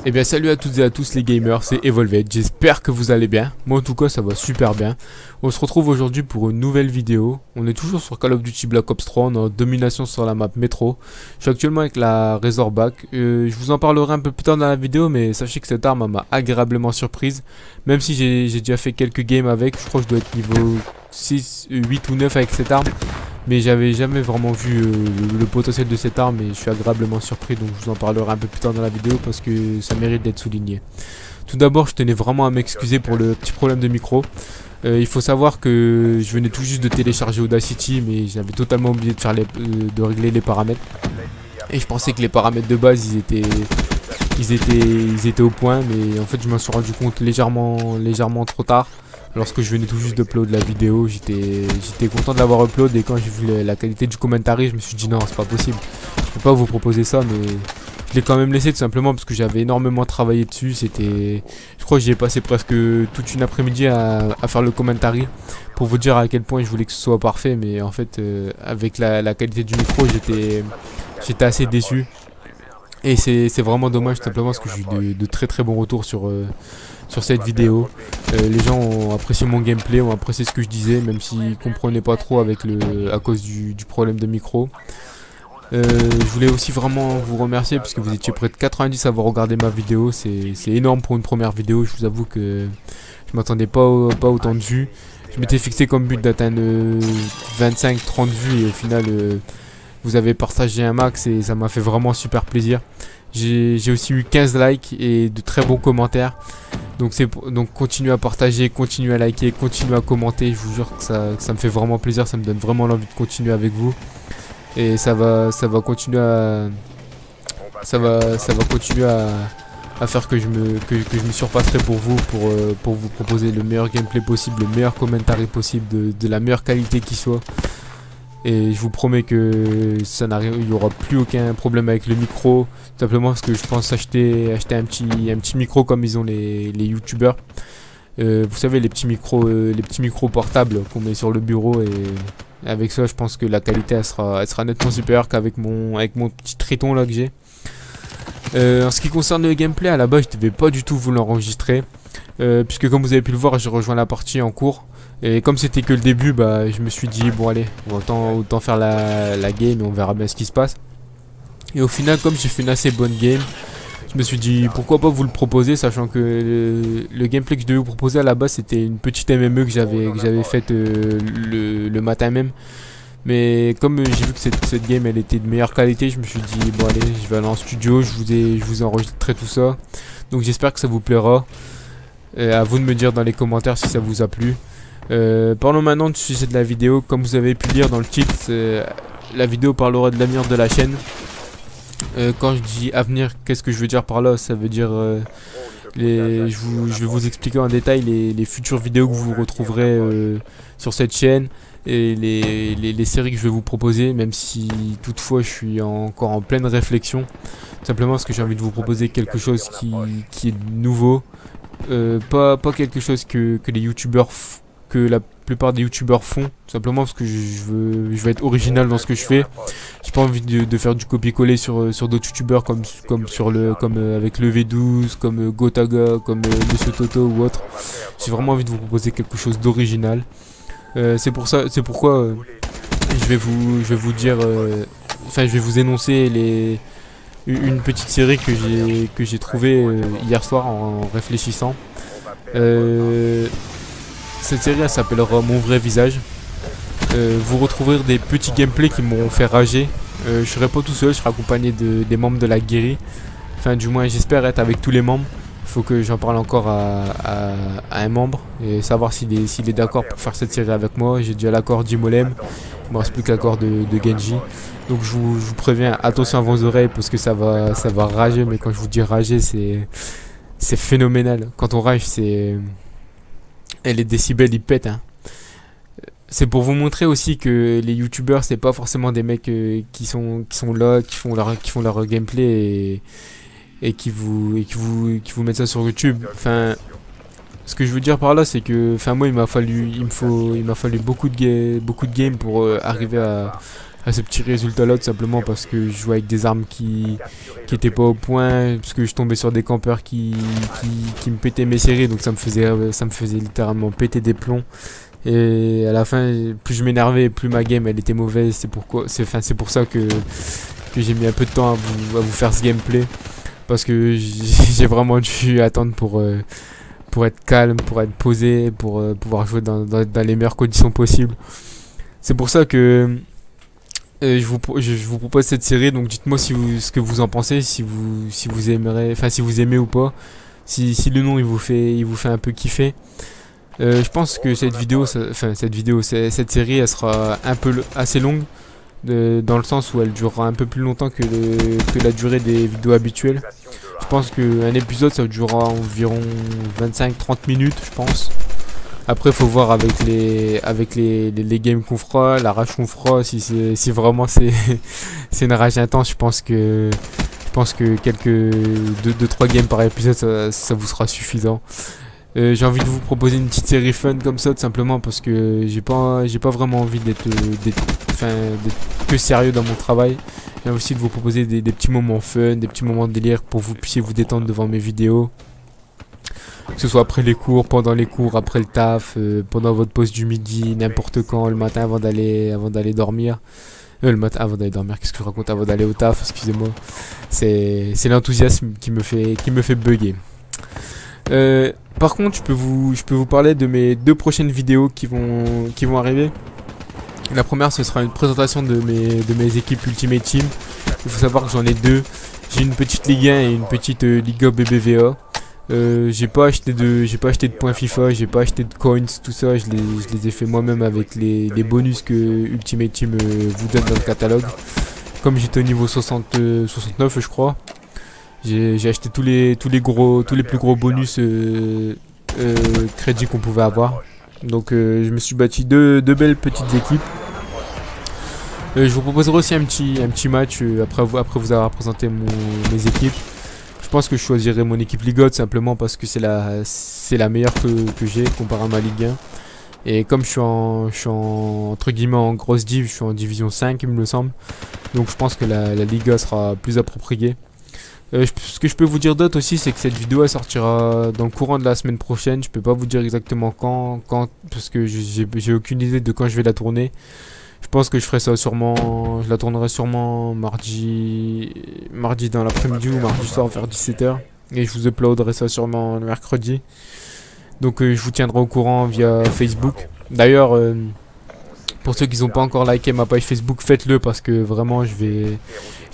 Eh bien salut à toutes et à tous les gamers, c'est Evolved, j'espère que vous allez bien. Moi en tout cas ça va super bien. On se retrouve aujourd'hui pour une nouvelle vidéo. On est toujours sur Call of Duty Black Ops 3, on est en domination sur la map métro. Je suis actuellement avec la Razorback. Je vous en parlerai un peu plus tard dans la vidéo, mais sachez que cette arme m'a agréablement surprise. Même si j'ai déjà fait quelques games avec, je crois que je dois être niveau 6, 8 ou 9 avec cette arme. Mais j'avais jamais vraiment vu le potentiel de cette arme et je suis agréablement surpris, donc je vous en parlerai un peu plus tard dans la vidéo parce que ça mérite d'être souligné. Tout d'abord, je tenais vraiment à m'excuser pour le petit problème de micro. Il faut savoir que je venais tout juste de télécharger Audacity, mais j'avais totalement oublié de, de régler les paramètres. Et je pensais que les paramètres de base ils étaient au point, mais en fait je m'en suis rendu compte légèrement trop tard. Lorsque je venais tout juste d'upload la vidéo, j'étais content de l'avoir upload, et quand j'ai vu la qualité du commentary, je me suis dit non, c'est pas possible. Je peux pas vous proposer ça, mais je l'ai quand même laissé tout simplement parce que j'avais énormément travaillé dessus. Je crois que j'y ai passé presque toute une après-midi à faire le commentary pour vous dire à quel point je voulais que ce soit parfait, mais en fait avec la qualité du micro, j'étais assez déçu. Et c'est vraiment dommage tout simplement parce que j'ai eu de très bons retours sur cette vidéo. Les gens ont apprécié mon gameplay, ont apprécié ce que je disais, même s'ils comprenaient pas trop à cause du problème de micro. Je voulais aussi vraiment vous remercier parce que vous étiez près de 90 à avoir regardé ma vidéo. C'est énorme pour une première vidéo. Je vous avoue que je m'attendais pas autant de vues. Je m'étais fixé comme but d'atteindre 25-30 vues et au final vous avez partagé un max et ça m'a fait vraiment super plaisir. J'ai aussi eu 15 likes et de très bons commentaires. Donc continuez à partager, continuez à liker, continuez à commenter. Je vous jure que ça me fait vraiment plaisir, ça me donne vraiment l'envie de continuer avec vous. Et ça va continuer à faire que je me surpasserai pour vous, pour vous proposer le meilleur gameplay possible, le meilleur commentary possible, de la meilleure qualité qui soit. Et je vous promets que il n'y aura plus aucun problème avec le micro, tout simplement parce que je pense acheter un petit micro comme ils ont les youtubeurs. Vous savez, les petits micros portables qu'on met sur le bureau, et avec ça je pense que la qualité elle sera nettement supérieure qu'avec mon petit Triton là que j'ai. En ce qui concerne le gameplay, à la base je devais pas du tout vous l'enregistrer, puisque comme vous avez pu le voir, j'ai rejoint la partie en cours. Et comme c'était que le début, bah je me suis dit bon allez, autant faire la game et on verra bien ce qui se passe. Et au final, comme j'ai fait une assez bonne game, je me suis dit pourquoi pas vous le proposer, sachant que le gameplay que je devais vous proposer à la base c'était une petite MME que j'avais faite le matin même. Mais comme j'ai vu que cette game elle était de meilleure qualité, je me suis dit bon allez, je vais aller en studio, je vous ai enregistré tout ça. Donc j'espère que ça vous plaira. À vous de me dire dans les commentaires si ça vous a plu. Parlons maintenant du sujet de la vidéo. Comme vous avez pu lire dans le titre, la vidéo parlera de l'avenir de la chaîne. Quand je dis avenir, qu'est-ce que je veux dire par là? Ça veut dire je vais vous expliquer en détail les futures vidéos que vous retrouverez sur cette chaîne, et les séries que je vais vous proposer, même si toutefois je suis encore en pleine réflexion, simplement parce que j'ai envie de vous proposer quelque chose qui est nouveau, pas quelque chose que les youtubeurs que la plupart des youtubeurs font, tout simplement parce que je veux être original dans ce que je fais. J'ai pas envie de faire du copier-coller sur d'autres youtubeurs comme avec le V12, comme Gotaga, comme Monsieur Toto ou autre. J'ai vraiment envie de vous proposer quelque chose d'original. C'est pourquoi je vais vous dire, je vais vous énoncer une petite série que j'ai trouvée hier soir en réfléchissant. Cette série elle s'appellera Mon Vrai Visage. Vous retrouverez des petits gameplays qui m'ont fait rager. Je serai pas tout seul, je serai accompagné des membres de la guérie. Enfin du moins j'espère être avec tous les membres. Il faut que j'en parle encore à un membre et savoir s'il est d'accord pour faire cette série avec moi. J'ai déjà l'accord d'Imolem, il me reste plus que l'accord de Genji. Donc je vous préviens, attention à vos oreilles parce que ça va rager, mais quand je vous dis rager, c'est phénoménal. Quand on rage, et les décibels ils pètent, hein. C'est pour vous montrer aussi que les youtubeurs c'est pas forcément des mecs qui sont là, qui font leur gameplay et qui vous mettent ça sur YouTube. Enfin, ce que je veux dire par là c'est que moi il m'a fallu beaucoup de games pour arriver à ce petit résultat là, tout simplement parce que je jouais avec des armes qui étaient pas au point, parce que je tombais sur des campeurs qui me pétaient mes séries, donc ça me faisait littéralement péter des plombs. Et à la fin, plus je m'énervais, plus ma game elle était mauvaise. C'est pour ça que j'ai mis un peu de temps à vous faire ce gameplay, parce que j'ai vraiment dû attendre pour être calme, pour être posé, pour pouvoir jouer dans les meilleures conditions possibles. C'est pour ça que je vous propose cette série. Donc dites-moi ce que vous en pensez, si vous aimerez, enfin si vous aimez ou pas, si le nom il vous fait un peu kiffer. Je pense que cette série elle sera assez longue, dans le sens où elle durera un peu plus longtemps que la durée des vidéos habituelles. Je pense qu'un épisode ça durera environ 25-30 minutes, je pense. Après faut voir avec les games qu'on fera, la rage qu'on fera, si vraiment c'est une rage intense. Je pense que quelques 2-3 games par épisode ça vous sera suffisant. J'ai envie de vous proposer une petite série fun comme ça, tout simplement parce que j'ai pas vraiment envie d'être que sérieux dans mon travail. J'ai aussi de vous proposer des petits moments fun, des petits moments de délire pour que vous puissiez vous détendre devant mes vidéos. Que ce soit après les cours, pendant les cours, après le taf, pendant votre pause du midi, n'importe quand, le matin avant d'aller dormir. Le matin avant d'aller dormir, qu'est-ce que je raconte, avant d'aller au taf, excusez-moi. C'est l'enthousiasme qui me fait bugger. Par contre, je peux vous parler de mes 2 prochaines vidéos qui vont arriver. La première, ce sera une présentation de mes équipes Ultimate Team. Il faut savoir que j'en ai 2. J'ai une petite Ligue 1 et une petite Liga BBVA. J'ai pas acheté de points FIFA, j'ai pas acheté de coins, tout ça. Je les ai fait moi-même avec les bonus que Ultimate Team vous donne dans le catalogue. Comme j'étais au niveau 69, je crois. J'ai acheté tous les plus gros bonus crédits qu'on pouvait avoir. Donc je me suis bâti deux belles petites équipes. Je vous proposerai aussi un petit match après vous avoir présenté mes équipes. Je pense que je choisirai mon équipe Liga simplement parce que c'est la meilleure que j'ai comparé à ma Ligue 1. Et comme je suis entre guillemets en grosse div, je suis en division 5 il me semble. Donc je pense que la Liga sera plus appropriée. Ce que je peux vous dire d'autre aussi, c'est que cette vidéo elle sortira dans le courant de la semaine prochaine. Je peux pas vous dire exactement quand parce que j'ai aucune idée de quand je vais la tourner. Je pense que je la tournerai sûrement mardi dans l'après-midi ou mardi soir vers 17 h. Et je vous uploaderai ça sûrement le mercredi. Donc je vous tiendrai au courant via Facebook. D'ailleurs, pour ceux qui n'ont pas encore liké ma page Facebook, faites-le parce que vraiment je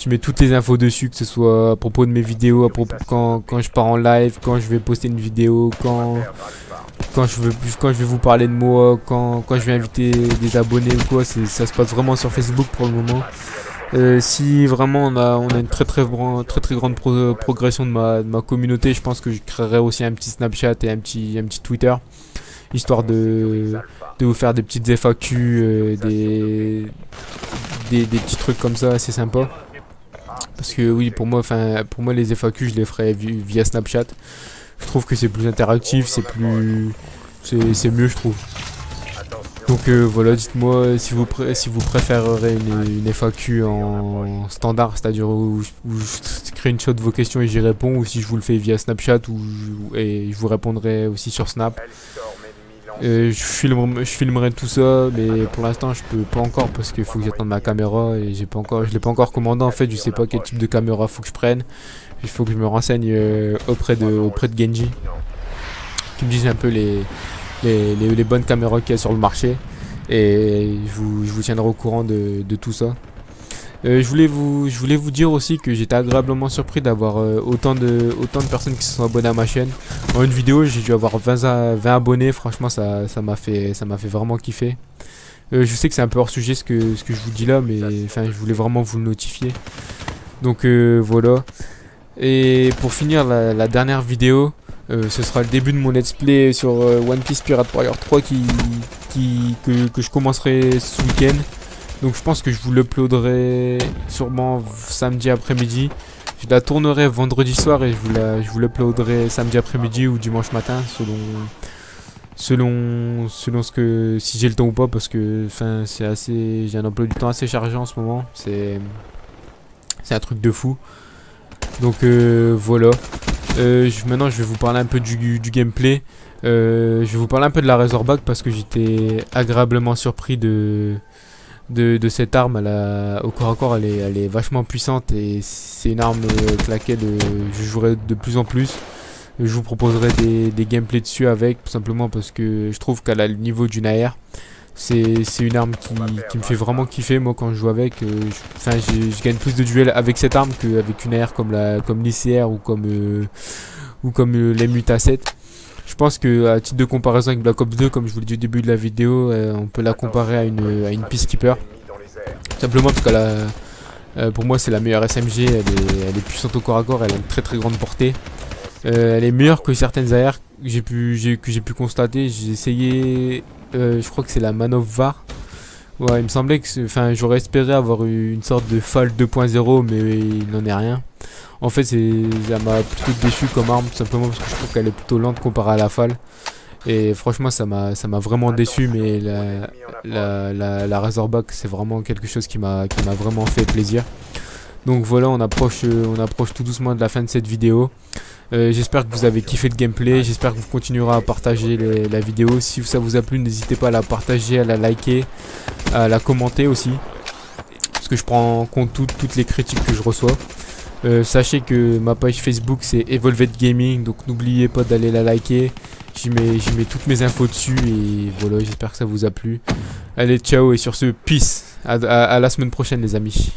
mets toutes les infos dessus, que ce soit à propos de mes vidéos, quand je pars en live, quand je vais poster une vidéo, quand je vais vous parler de moi, quand je vais inviter des abonnés ou quoi. Ça se passe vraiment sur Facebook pour le moment. Si vraiment on a une très grande progression de ma communauté, je pense que je créerai aussi un petit Snapchat et un petit Twitter, histoire de vous faire des petites FAQ, des petits trucs comme ça assez sympa. Parce que oui, pour moi les FAQ je les ferai via Snapchat. Je trouve que c'est plus interactif, c'est mieux je trouve. Donc voilà, dites-moi si vous préférerez une FAQ en standard, c'est-à-dire où je screenshot vos questions et j'y réponds, ou si je vous le fais via Snapchat et je vous répondrai aussi sur Snap. Je filmerai tout ça, mais pour l'instant je peux pas encore parce qu'il faut que j'attende ma caméra et je l'ai pas encore commandé en fait. Je sais pas quel type de caméra faut que je prenne. Il faut que je me renseigne auprès de Genji, qui me disent un peu les bonnes caméras qu'il y a sur le marché, et je vous tiendrai au courant de tout ça. Je voulais vous dire aussi que j'étais agréablement surpris d'avoir autant de personnes qui se sont abonnées à ma chaîne. En une vidéo j'ai dû avoir 20 abonnés, franchement ça m'a fait vraiment kiffer. Je sais que c'est un peu hors sujet ce que je vous dis là, mais enfin je voulais vraiment vous le notifier. Donc voilà. Et pour finir la dernière vidéo, ce sera le début de mon let's play sur One Piece Pirate Warrior 3 que je commencerai ce week-end. Donc je pense que je vous l'uploaderai sûrement samedi après-midi. Je la tournerai vendredi soir et je vous l'uploaderai samedi après-midi ou dimanche matin selon ce que si j'ai le temps ou pas, parce que enfin j'ai un emploi du temps assez chargé en ce moment. C'est un truc de fou. Donc voilà. Maintenant je vais vous parler un peu du gameplay. Je vais vous parler un peu de la Razorback parce que j'étais agréablement surpris de cette arme au corps à corps. Elle est vachement puissante et c'est une arme avec laquelle je jouerai de plus en plus. Je vous proposerai des gameplays dessus avec, tout simplement parce que je trouve qu'elle a le niveau d'une AR. C'est une arme qui me fait vraiment kiffer. Moi quand je joue avec, je gagne plus de duels avec cette arme qu'avec une AR comme l'ICR ou comme l'M8 A7. Je pense que à titre de comparaison avec Black Ops 2, comme je vous l'ai dit au début de la vidéo, on peut la comparer à une Peacekeeper. Simplement parce qu'elle pour moi c'est la meilleure SMG, elle est puissante au corps à corps, elle a une très très grande portée. Elle est meilleure que certaines AR que j'ai pu constater. J'ai essayé, je crois que c'est la Manov-Var. Ouais, il me semblait que, j'aurais espéré avoir une sorte de FAL 2.0, mais il n'en est rien. En fait, ça m'a plutôt déçu comme arme, tout simplement parce que je trouve qu'elle est plutôt lente comparée à la FAL. Et franchement, ça m'a vraiment déçu, mais la Razorback, c'est vraiment quelque chose qui m'a vraiment fait plaisir. Donc voilà, on approche tout doucement de la fin de cette vidéo. J'espère que vous avez kiffé le gameplay, j'espère que vous continuerez à partager la vidéo. Si ça vous a plu, n'hésitez pas à la partager, à la liker, à la commenter aussi, parce que je prends en compte toutes les critiques que je reçois. Sachez que ma page Facebook c'est Evolved Gaming, donc n'oubliez pas d'aller la liker. J'y mets toutes mes infos dessus et voilà, j'espère que ça vous a plu. Allez, ciao, et sur ce, peace, à la semaine prochaine les amis.